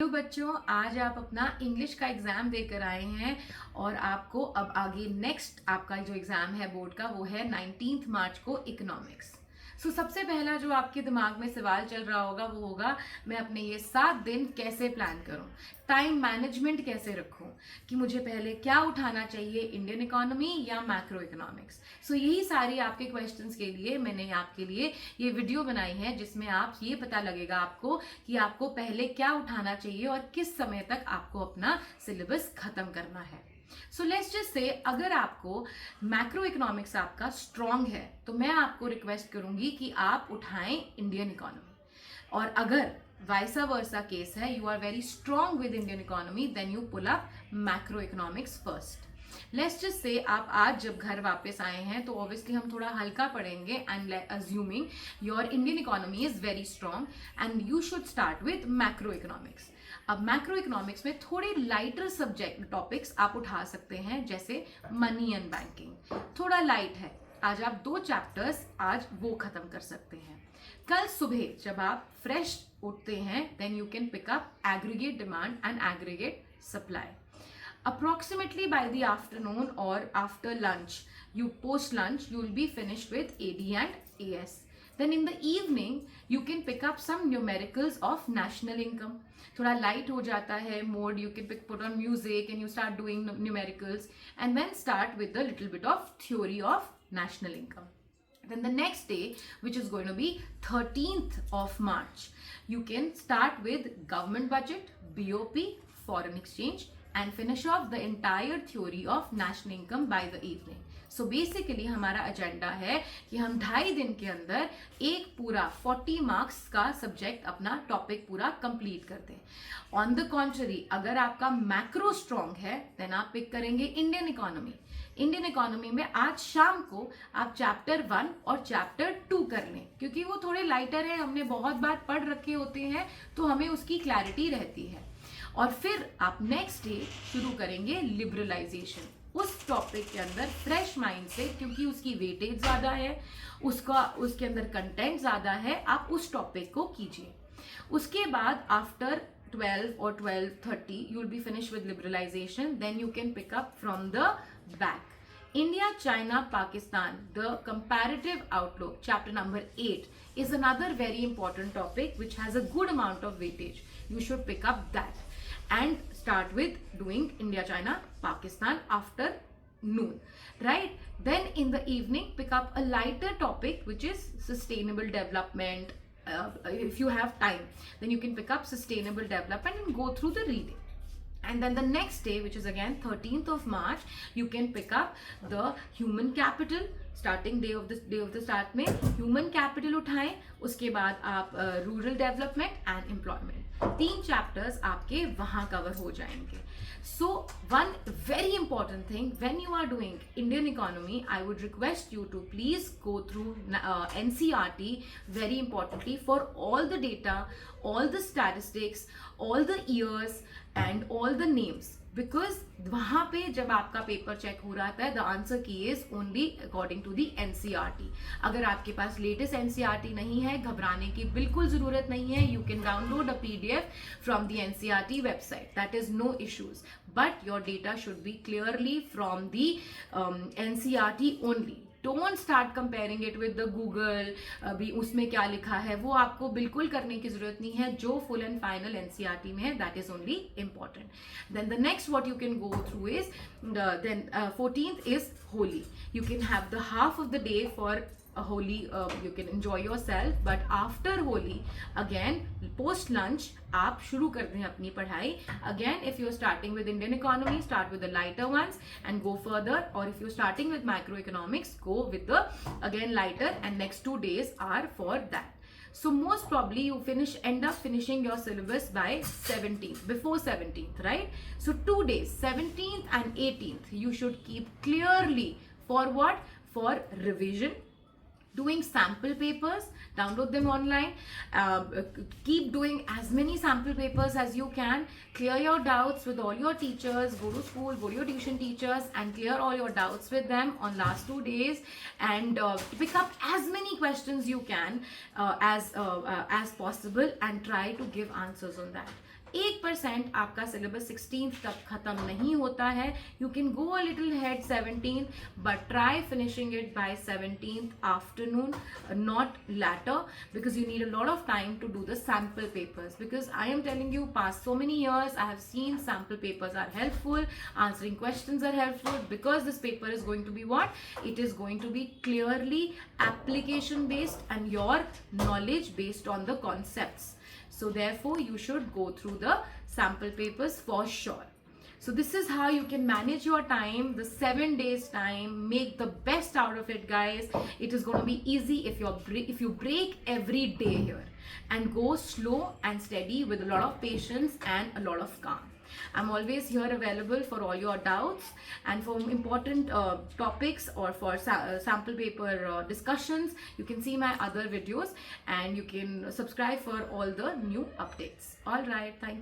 तो बच्चों, आज आप अपना इंग्लिश का एग्जाम देकर आए हैं और आपको अब आगे नेक्स्ट आपका जो एग्जाम है बोर्ड का वो है 19 मार्च को इकोनॉमिक्स। सबसे पहला जो आपके दिमाग में सवाल चल रहा होगा वो होगा मैं अपने ये 7 दिन कैसे प्लान करूं, टाइम मैनेजमेंट कैसे रखूं, कि मुझे पहले क्या उठाना चाहिए, इंडियन इकोनॉमी या मैक्रो इकोनॉमिक्स। यही सारी आपके क्वेश्चंस के लिए मैंने आपके लिए ये वीडियो बनाई है जिसमें आप ये पता लगेगा आपको कि आपको पहले क्या उठाना चाहिए और किस समय तक आपको अपना सिलेबस खत्म करना है। लेट्स जस्ट से अगर आपको मैक्रो इकोनॉमिक्स आपका स्ट्रांग है तो मैं आपको रिक्वेस्ट करूंगी कि आप उठाएं इंडियन इकोनॉमी, और अगर वाइसा वर्सा केस है, you are very strong with Indian economy, then you pull up macro economics first. Let's just say आप आज जब घर वापस आए हैं तो ऑब्वियसली हम थोड़ा हल्का पढ़ेंगे and assuming your Indian economy is very strong and you should start with macro economics. अब मैक्रो इकोनॉमिक्स में थोड़े लाइटर सब्जेक्ट टॉपिक्स आप उठा सकते हैं, जैसे मनी एंड बैंकिंग, थोड़ा लाइट है। आज आप 2 चैप्टर्स आज वो खत्म कर सकते हैं। कल सुबह जब आप फ्रेश उठते हैं then you can pick up aggregate demand and aggregate supply. Approximately by the afternoon or after lunch, post lunch, you will be finished with AD and AS. Then in the evening, you can pick up some numericals of national income. थोड़ा light हो जाता है mode, you can put on music and you start doing numericals and then start with a little bit of theory of national income. Then the next day, which is going to be 13th of March, you can start with government budget, BOP, foreign exchange, and finish off the entire theory of national income by the evening. So basically हमारा agenda है कि हम 2.5 दिन के अंदर एक पूरा 40 marks का सब्जेक्ट अपना टॉपिक पूरा कंप्लीट कर दें। ऑन द कॉन्ट्ररी, अगर आपका मैक्रो स्ट्रॉन्ग है देन आप पिक करेंगे इंडियन इकोनॉमी। इंडियन इकोनॉमी में आज शाम को आप चैप्टर 1 और चैप्टर 2 कर लें, क्योंकि वो थोड़े लाइटर है, हमने बहुत बार पढ़ रखे होते हैं तो हमें उसकी क्लैरिटी रहती है। और फिर आप नेक्स्ट डे शुरू करेंगे लिबरलाइजेशन, उस टॉपिक के अंदर फ्रेश माइंड से, क्योंकि उसकी वेटेज ज्यादा है, उसके अंदर कंटेंट ज्यादा है, आप उस टॉपिक को कीजिए। उसके बाद after 12 or 12:30 you will be finished with liberalization, then you can pick up from the back. India, China, Pakistan, the comparative outlook, chapter number 8 is another very important topic which has a good amount of weightage. You should pick up that and start with doing India, China, Pakistan after noon, right? Then in the evening pick up a lighter topic which is sustainable development. If you have time then you can pick up sustainable development and go through the reading. And then the next day, which is again 13th of March, you can pick up the human capital. Starting day of the start में human capital उठाएं, उसके बाद आप rural development and employment, 3 chapters आपके वहां cover हो जाएंगे। So one very important thing when you are doing Indian economy, I would request you to please go through NCERT very importantly for all the data, all the statistics, all the years and all the names, because वहां पे जब आपका paper check हो रहा था the answer key is only according to the NCERT. अगर आपके पास latest NCERT नहीं है, घबराने की बिल्कुल जरूरत नहीं है, you can download a PDF from the NCERT website, that is no issues, but your data should be clearly from the NCERT only. Don't start comparing it with the Google, अभी उसमें क्या लिखा है वो आपको बिल्कुल करने की जरूरत नहीं है। जो फुल एंड फाइनल एनसीईआरटी में है that is only important. Then the next what you can go through is then 14th is Holi. You can have the half of the day for Holi, you can enjoy yourself, but after Holi again post lunch आप शुरू कर दें अपनी पढ़ाई। Again if you're starting with Indian economy, start with the lighter ones and go further, or if you're starting with macroeconomics, go with the again lighter, and next 2 days are for that. So most probably you end up finishing your syllabus by 17th, before 17th, right? So 2 days, 17th and 18th, you should keep clearly for what? For revision, doing sample papers, download them online, keep doing as many sample papers as you can, clear your doubts with all your teachers, go to school, go to your tuition teachers and clear all your doubts with them on last 2 days, and pick up as many questions you can as possible and try to give answers on that. 1% आपका syllabus 16th तक खत्म नहीं होता है. You can go a little ahead 17th, but try finishing it by 17th afternoon, not latter, because you need a lot of time to do the sample papers. Because I am telling you, past so many years I have seen sample papers are helpful, answering questions are helpful, because this paper is going to be what? It is going to be clearly application based and your knowledge based on the concepts. So therefore you should go through the sample papers for sure. So this is how you can manage your time, the 7 days time. Make the best out of it, guys. It is going to be easy if you break every day here and go slow and steady with a lot of patience and a lot of calm. I'm always here available for all your doubts and for important topics, or for sample paper discussions. You can see my other videos and you can subscribe for all the new updates. All right, thank you.